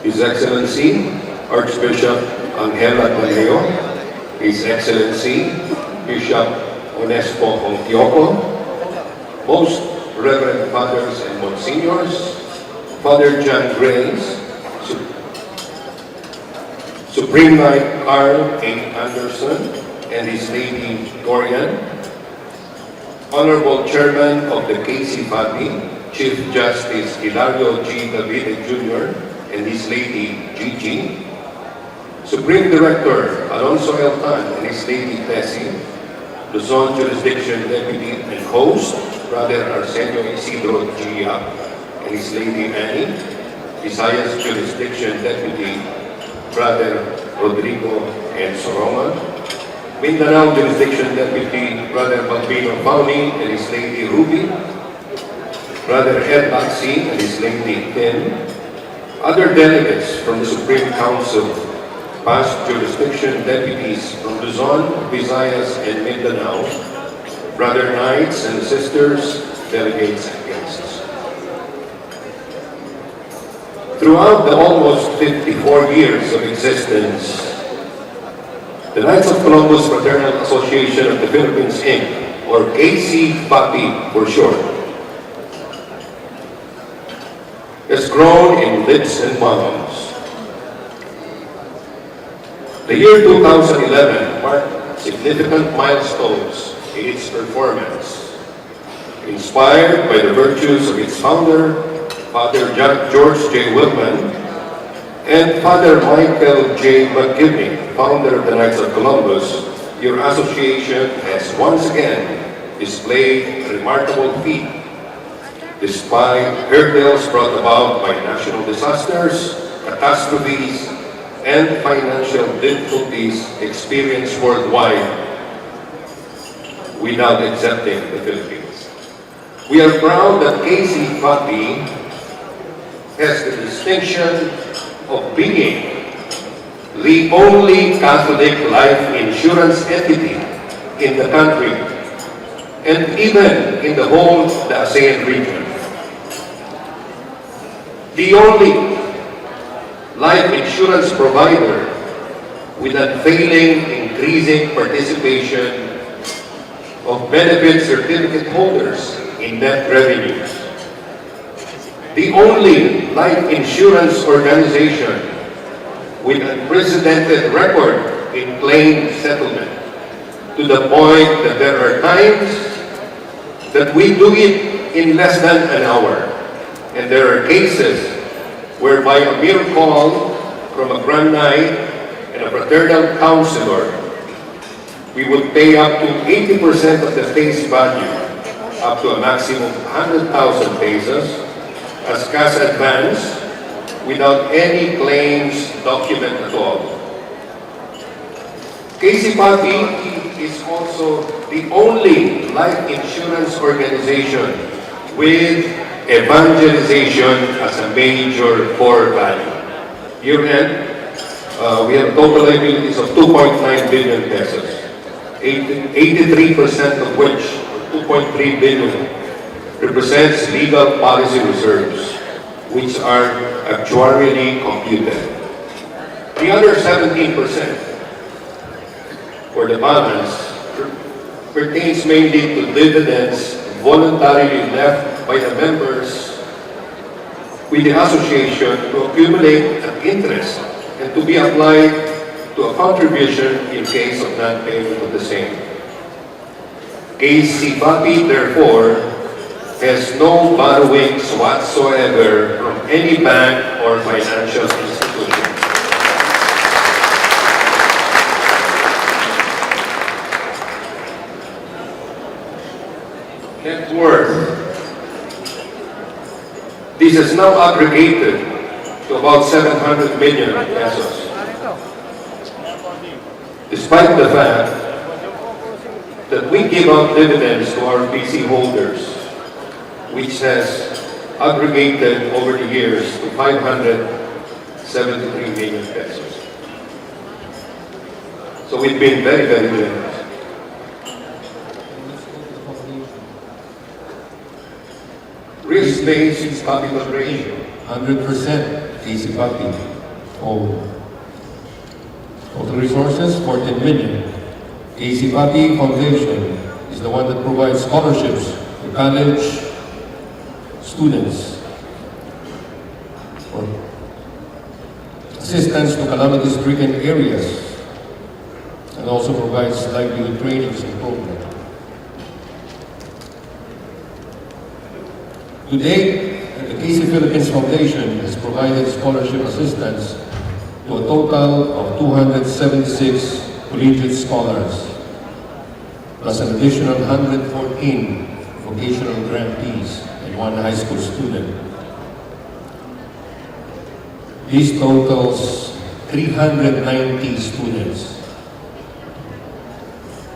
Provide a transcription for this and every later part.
His Excellency Archbishop Angel Atleo, His Excellency Bishop Onespo Ongtioko, Most Reverend Fathers and Monsignors, Father John Grace, Supreme Knight Carl A. Anderson and His Lady Dorian, Honorable Chairman of the KCFAPI, Chief Justice Hilario G. Davide Jr. and His Lady Gigi, Supreme Director Alonso L. Tan and His Lady Tessie, Luzon Jurisdiction Deputy and Host, Brother Arsenio Isidro G. Yap and His Lady Annie, Visayas Jurisdiction Deputy, Brother Rodrigo N. Soroma, Mindanao Jurisdiction Deputy, Brother Balbino Pauni and His Lady Ruby, Brother Ed Baxi and His Lady Tim, other delegates from the Supreme Council, past jurisdiction deputies from Luzon, Visayas, and Mindanao, brother knights and sisters, delegates and guests. Throughout the almost 54 years of existence, the Knights of Columbus Fraternal Association of the Philippines, Inc., or KCFAPI for short, has grown in leaps and bounds. The year 2011 marked significant milestones in its performance, inspired by the virtues of its founder, Father George J. Wilman, and Father Michael J. McGivney, founder of the Knights of Columbus. Your association has once again displayed a remarkable feat despite hurdles brought about by national disasters, catastrophes, and financial difficulties experienced worldwide, without excepting the Philippines. We are proud that KCFAPI has the distinction of being the only Catholic life insurance entity in the country and even in the whole the ASEAN region. The only life insurance provider with unfailing increasing participation of benefit certificate holders in net revenues. The only life insurance organization with unprecedented record in claim settlement, to the point that there are times that we do it in less than an hour. And there are cases whereby a mere call from a Grand Knight and a fraternal counselor, we would pay up to 80% of the face value, up to a maximum of 100,000 pesos, as cash advance without any claims document at all. KCFAPI is also the only life insurance organization with evangelization as a major core value. Year-end, we have total liabilities of 2.9 billion pesos, 83% of which, or 2.3 billion, represents legal policy reserves, which are actuarially computed. The other 17%, or the balance, pertains mainly to dividends voluntarily left by the members with the association to accumulate an interest and to be applied to a contribution in case of non-payment of the same. KCFAPI, therefore, has no borrowings whatsoever from any bank or financial institution. Net worth. This is now aggregated to about 700 million pesos. Despite the fact that we give out dividends to our PC holders, which has aggregated over the years to 573 million pesos. So we've been very, very generous. Risk-based capital ratio, 100% KCFAPI. Total resources, 14 million. KCFAPI Foundation is the one that provides scholarships to college students for assistance to calamity-stricken areas and also provides livelihood trainings and programs. To date, the KC Philippines Foundation has provided scholarship assistance to a total of 276 collegiate scholars, plus an additional 114 vocational grantees and one high school student. This totals 390 students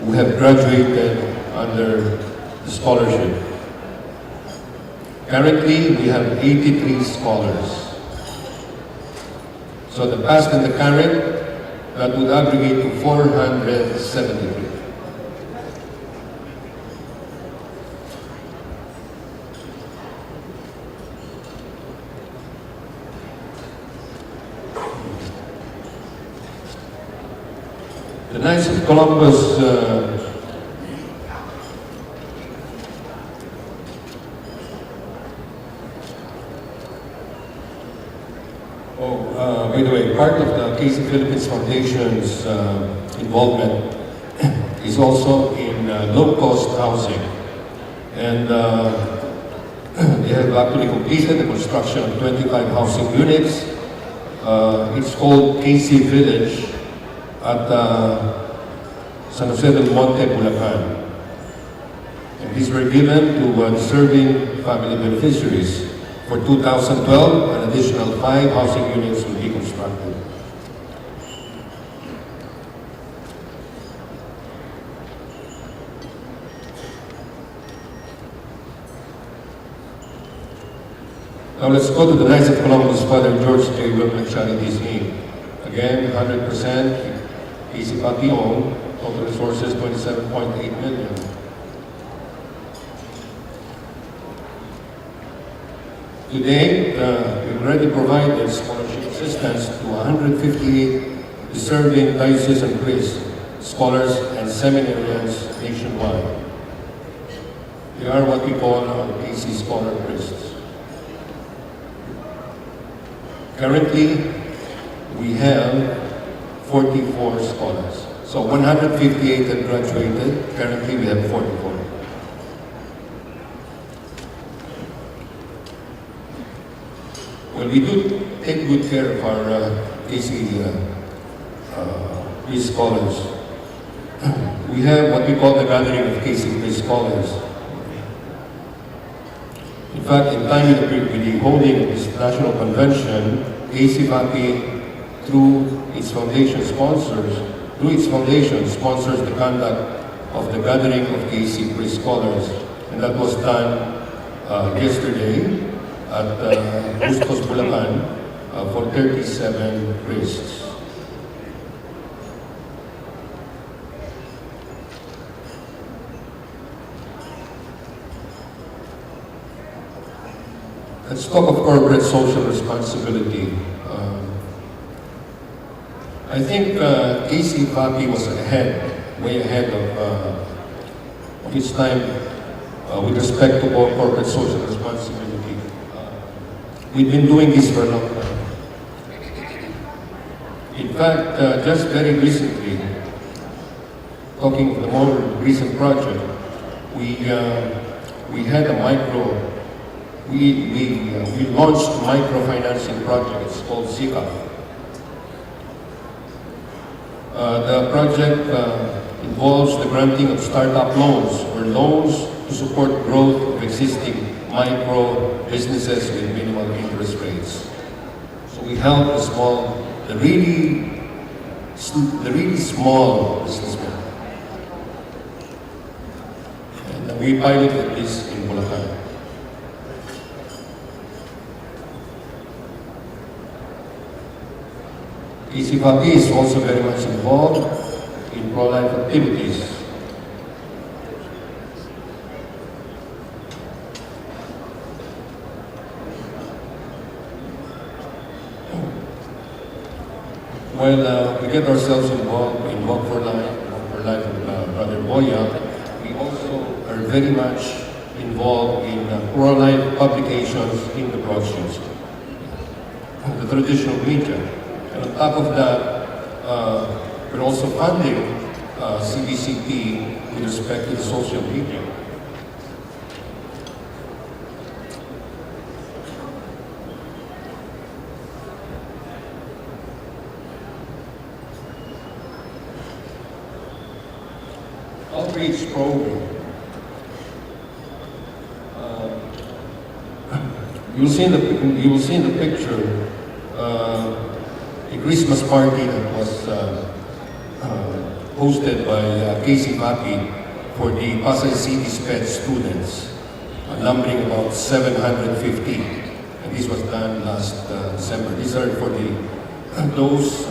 who have graduated under the scholarship. Currently, we have 83 scholars. So the past and the current, that would aggregate to 473. The Knights of Columbus by the way, part of the KC Philippines Foundation's involvement is also in low-cost housing. And they have actually completed the construction of 25 housing units. It's called KC Village at San Jose del Monte, Bulacan. And these were given to deserving family beneficiaries. For 2012, an additional 5 housing units will be constructed. Now let's go to the Knights of Columbus Father George J. Wilman Charities Inc. Again, 100% KCFAPI owned, total resources 27.8 million. Today, we've already provided scholarship assistance to 158 deserving diocesan priests, scholars, and seminarians nationwide. They are what we call our KC Scholar Priests. Currently, we have 44 scholars. So 158 have graduated. Currently, we have 44. Well, we do take good care of our KC priest scholars. We have what we call the gathering of KC priest scholars. In fact, in time with the holding of this national convention, KCFAPI, through its foundation sponsors the conduct of the gathering of KC priest scholars, and that was done yesterday at Bustos, Bulacan, for 37 priests. Let's talk of corporate social responsibility. I think KCFAPI was way ahead of its time with respect to corporate social responsibility. We've been doing this for a long time. In fact, just very recently, talking of the more recent project, we had a we launched a microfinancing project. It's called SICA. The project involves the granting of startup loans or loans to support growth of existing micro businesses with minimal interest rates. So we help the really small businessmen. And we piloted this in Bulacan. KCFAPI is also very much involved in pro-life activities. When we get ourselves involved in Walk for Life with Brother Boya, we also are very much involved in pro-life publications in the broadsheets, the traditional media. And on top of that, we're also funding CBCP with respect to the social media. Outreach program. You will see in the picture a Christmas party that was hosted by KCFAPI for the Pasay City SPED students, numbering about 750. And this was done last December. These are for those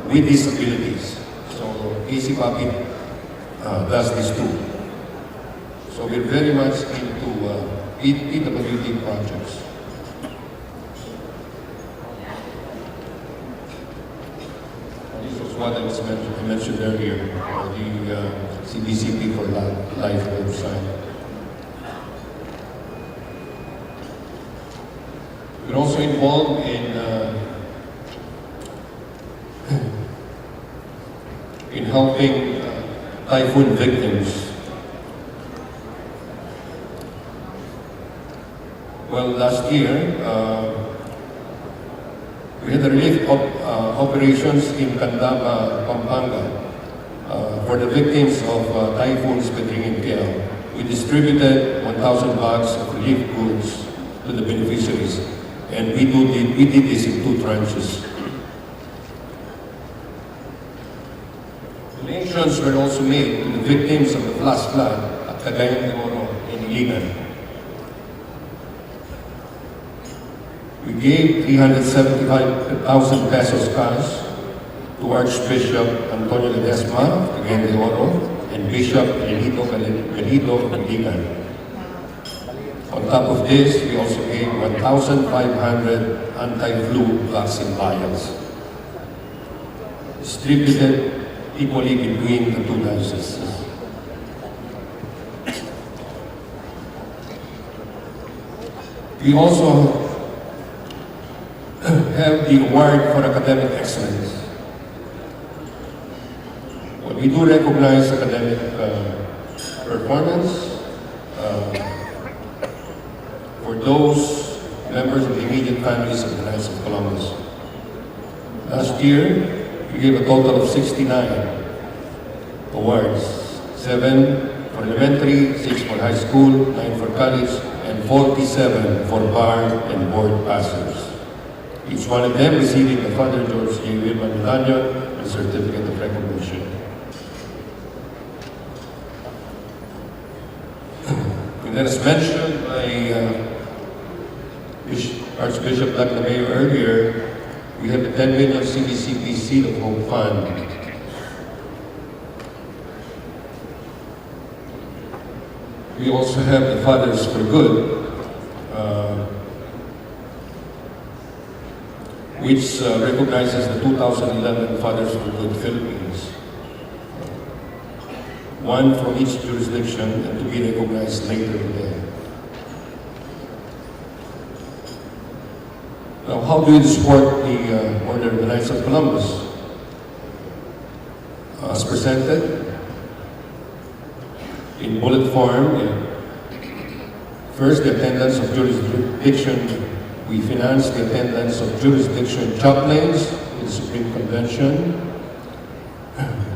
with disabilities. So KCFAPI does this too. So we're very much into PWD projects. This was what I mentioned earlier, the CBCP for Life website. We're also involved in helping typhoon victims. Well, last year, we had a relief operations in Candaba, Pampanga, for the victims of typhoons Pedring and Kel. We distributed 1,000 bags of relief goods to the beneficiaries, and we did this in 2 tranches. Donations were also made to the victims of the flash flood at Cagayan de Oro in Iligan. We gave 375,000 pesos cash to Archbishop Antonio Ledesma of Cagayan de Oro and Bishop Elito of Iligan. On top of this, we also gave 1,500 anti-flu vaccine vials, distributed equally between the 2 dioceses. We also have the award for academic excellence. Well, we do recognize academic performance for those members of the immediate families of the Knights of Columbus. Last year, we gave a total of 69 awards, 7 for elementary, 6 for high school, 9 for college, and 47 for bar and board passers. Each one of them receiving the Father George J. Wilman Medalla and Certificate of Recognition. And then, as mentioned by Archbishop Lagnameyo earlier, we have the 10 million CBCP Seed of Hope Fund. We also have the Fathers for Good, which recognizes the 2011 Fathers for Good Philippines. One from each jurisdiction and to be recognized later today. Now, how do we support the Order of the Knights of Columbus? As presented in bullet form, first, the attendance of jurisdiction. We finance the attendance of jurisdiction chaplains in the Supreme Convention.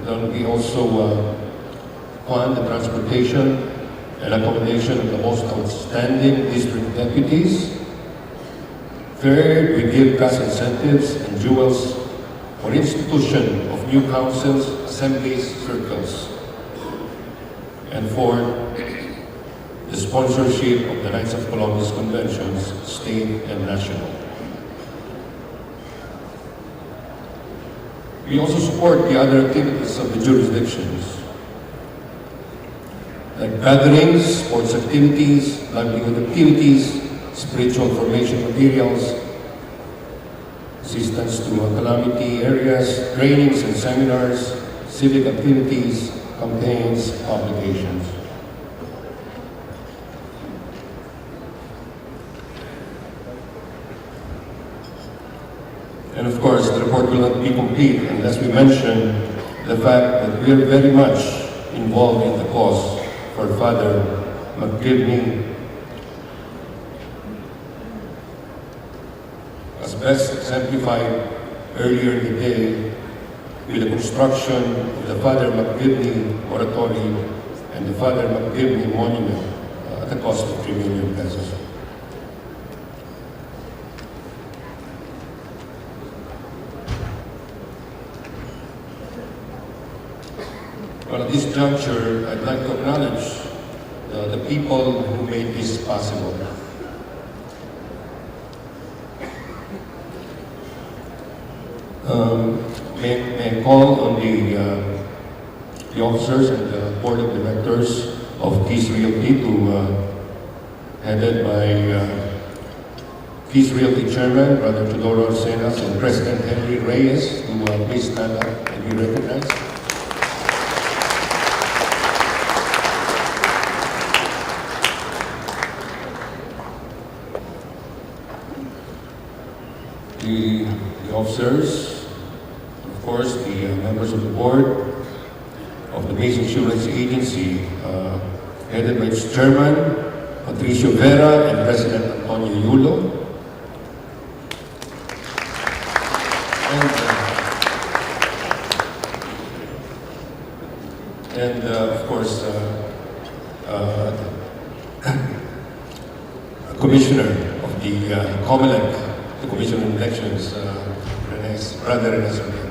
Then we also fund the transportation and accommodation of the most outstanding district deputies. Third, we give cash incentives and jewels for institution of new councils, assemblies, circles. And fourth, the sponsorship of the Knights of Columbus conventions, state and national. We also support the other activities of the jurisdictions, like gatherings, sports activities, livelihood activities, spiritual formation materials, assistance to calamity areas, trainings and seminars, civic activities, campaigns, publications. And of course, the report will not be complete unless we mention the fact that we are very much involved in the cause for Father McGivney, as best exemplified earlier in the day with the construction of the Father McGivney Oratory and the Father McGivney Monument at a cost of 3 million pesos. Well, at this juncture, I'd like to acknowledge the people who made this possible. May I call on the officers and the board of directors of Keys Realty headed by Keys Realty Chairman, Brother Tudoro Arsenas, and President Henry Reyes, to please stand up and be recognized. The officers, of course, the members of the board of the Base Insurance Agency, headed by its chairman, Patricio Vera, and President Antonio Yulo. And of course, Commissioner of the COMELEC, the Commission on Elections, Brother Hernandez.